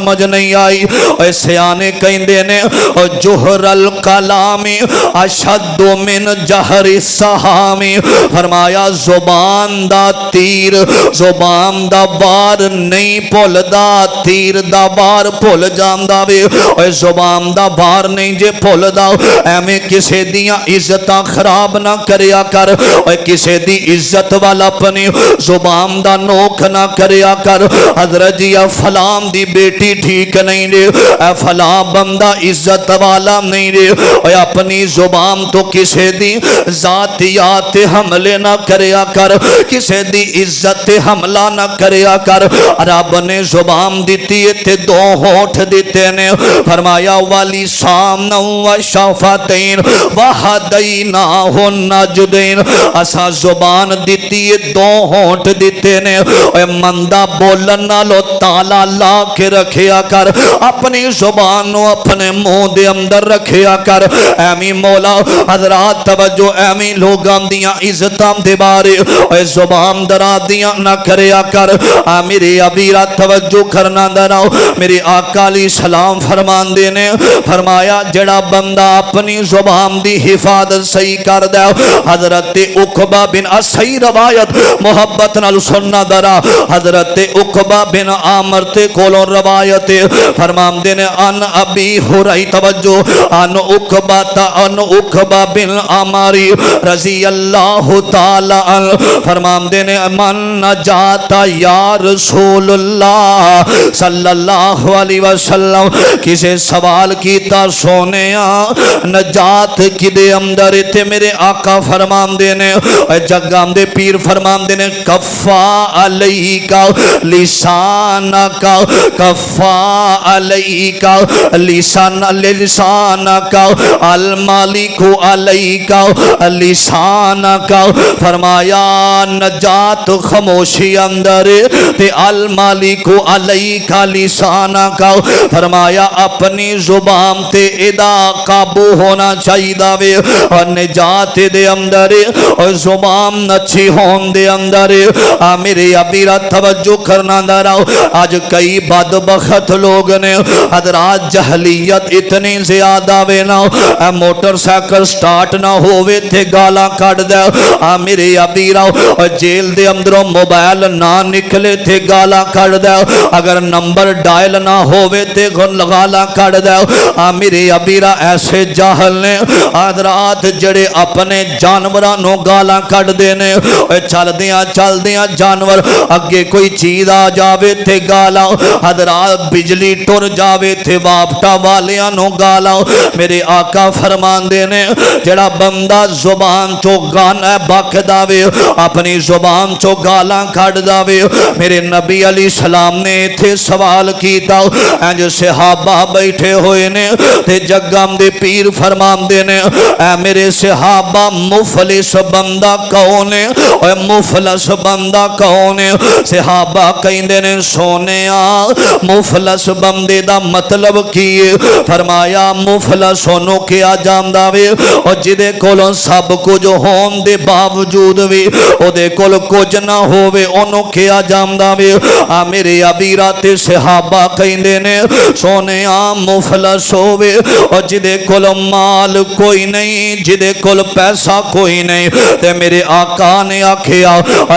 समझ नहीं आई। और सियाने कहंदे ने जोहरल कलामी अशद्दु मिन जहरी सहामी। फरमाया जुबान दा तीर जुबान दा वार नहीं भुलदा, तीर दा वार भुल जांदा वे। और जुबान दा वार नहीं जे भुलदा, एवें किसे दियां इज्जतां खराब ना करिया कर। और किसे दी इज्जत वाला अपनी जुबान दा नोक ना करिया कर। हजरत जी फलां दी बेटी ठीक नहीं रे, फलां बंदा इज्जत वाला नहीं रे। और अपनी जुबान तो किसे दी जातियात हमले ना करिया कर, किसे दी इज्जत हमला ना करिया कर। रब ने जुबान दिती ते दो होठ दिते ने। फरमाया वाली सामन व शफतैन व हदैनाहु नजदैन। असा जुबान दिती दो होठ दिते ने। मंदा बोलन नालों ताला ला के रखिया कर, अपनी जुबान नो अपने मुंह दे अंदर रखिया कर। ऐवी मौला हजरात तवज्जो, ऐवी लोगां दियां इज्जतां दे बारे जुबान दरा दियां ना करिया कर। मेरे अबीरा तवज्जो करना दराओ, मेरे आका अली सलाम फरमांदे ने, फरमाया जड़ा बंदा अपनी जुबान दी हिफाजत सही कर दे। हजरत उकबा बिन सही रवायत मोहब्बत नाल सुनना दरा, हजरत उकबा बिन आमर ते कोलों रवायत फरमांदे ने अन अबी हुरई तवज्जो अन उकबा बिन आमरी रजी अल्लाह ताला अन फरमांदे ने मन नजाता या रसूलुल्लाह सल्लल्लाहु अलैहि वसल्लम। किसे सवाल कीता सोने नजात किदे अंदर ते मेरे आका फरमांदे ने जगां दे पीर फरमांदे ने कफ़ा अलैका लिसानका कफ़ा अलैका लिसानका अल मालिकु अलैका लिसानका। फरमाया नजात खामोशी अंदर ते अल मालिकु अलैका लिसानका। फरमाया अपनी जुबान ते इदा काबू होना चाहिए वे। और निजात दे अंदर और जुबान अच्छी होने दे अंदर मेरे अबीरा तवज्जो करना दराओ। आज कई बदबख्त लोग ने हजरात जहलियत इतनी ज्यादा वे ना, मोटरसाइकिल स्टार्ट ना होवे थे गाला कट दे। मेरे अबीरा जेल दे अंदरों मोबाइल ना निकले थे गाला कट दे। अगर नंबर डायल ना होवे थे गाला कट दे। मेरे अबीरा ऐसे जाहल ने हजरात जड़े अपने जानवरां नूं गालां कढदे ने। चलदियां चलदियां जानवर अगे कोई चीज आ जावे थे गालां, हजरात बिजली टुर जावे थे वापटा वालियां नूं गालां। मेरे आका फरमांदे ने जड़ा बंदा जुबान चो गाना बकदा वे, अपनी जुबान चो गालां कढदा वे। मेरे नबी अली सलाम ने इत्थे सवाल कीता, इंज सहाबा बैठे हुए ने ते जग्गां दे पीर फरमांदे ने ऐ मेरे सहाबा मुफलिस बंदा कौन है? और मुफलस बंदा कौन है? सहाबा कहंदे ने सोनिया मुफलस बंदे दा मतलब की है? फरमाया मुफलस ओनू किया जांदा वे और जिदे कोलों सब कुछ होने दे बावजूद भी ओदे कोल कुछ ना होवे ओनू किया जांदा वे। आ मेरे अबीरा ते सहाबा कहंदे ने सोनिया मुफलस होवे और जिदे कोल माल कोई नहीं, जिदे कोल पैसा कोई नहीं। ते मेरे आका ने आखिया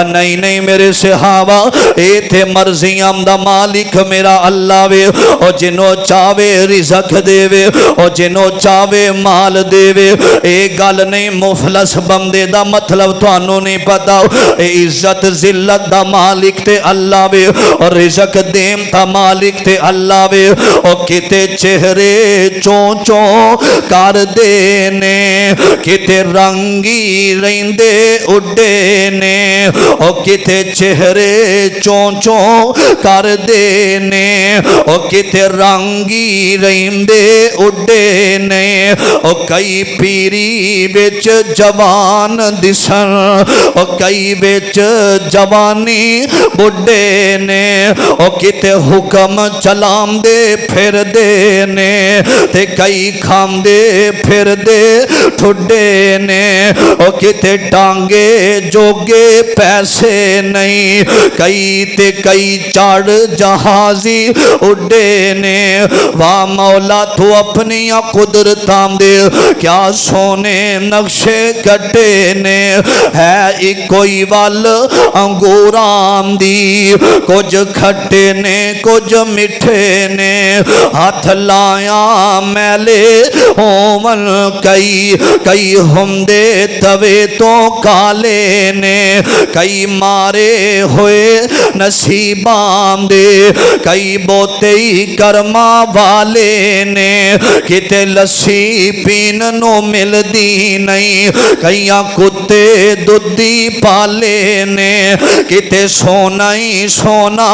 नहीं नहीं मेरे सहाबा ए थे मर्जियां दा मालिक मेरा अल्लाह वे और जिन्हों चावे रिज़क देवे और जिन्हों चावे माल देवे। ए गल नहीं मुफलस बंदे दा मतलब तुहानू नहीं पता। ए इज्जत जिल्लत दा मालिक ते अल्लाह वे और रिज़क देम दा मालिक ते अल्लाह वे। और किते चेहरे चों चों कर देने किते रंगी रहिंदे उड्डे ने। और किते चेहरे चों चों कर देने और किते रंगी रहिंदे उड्डे ने। और कई पीरी बिच जवान दिसन और कई बिच जवानी बुढ़े ने। और किते हुक्म चलांदे फिर दे ने ते कई खांदे फिर दे ठुडे ने। और किते टांगे जोगे पैसे नहीं, कई ते कई चढ़ जहाजी اڈے نے واہ مولا تو اپنی قدرتاں دے کیا سونے نقشے کٹے نے ہے ایک کوئی وال انگوراں دی کچھ کھٹے نے کچھ مٹھے نے ہاتھ لایا میلے ہومن کئی ہمدے توے تو کالے نے کئی مارے ہوئے نصیبام دے کئی بوتے کرما والے نے کتے لسی پین نو مل دی نہیں کئیاں کتے دودھی پالے نے کتے سونا ہی سونا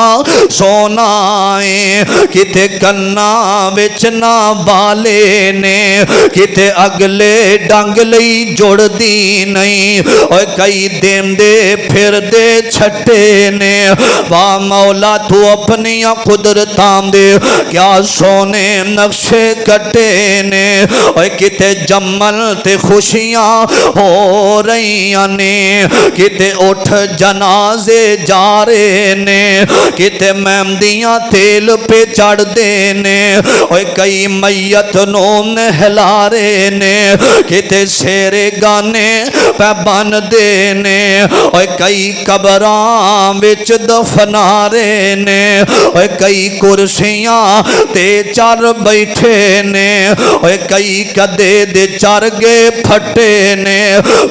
سونائیں کتے کنا وچنا والے نے کتے اگلے ڈنگ لئی جوڑ دی نہیں اور کئی دیم دے پھر دے چھٹے نے واہ مولا تو اپنی قدرتاں دے کیا سونے نقشے کٹے نے اور کتے جمل تے خوشیاں ہو رہی نے کتے اٹھ جنازے جا رہے نے کتے مہندیاں تیل پہ چڑھ دینے اور کئی میت نوم نہلا رہے نے کتے سیرے گانے پہ بن دینے اور کئی قبراں وچ دفنا رہے نے اور کئی کرسیاں تے چار بیٹھے نے اور کئی کدے دے چارگے پھٹے نے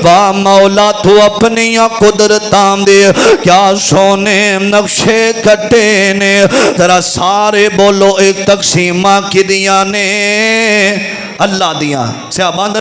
واہ مولا تو اپنی قدرتاں دے کیا سونے نقشے کٹے نے ذرا سارے بولو ایک تقسیمہ کی دیا نے اللہ دیا سے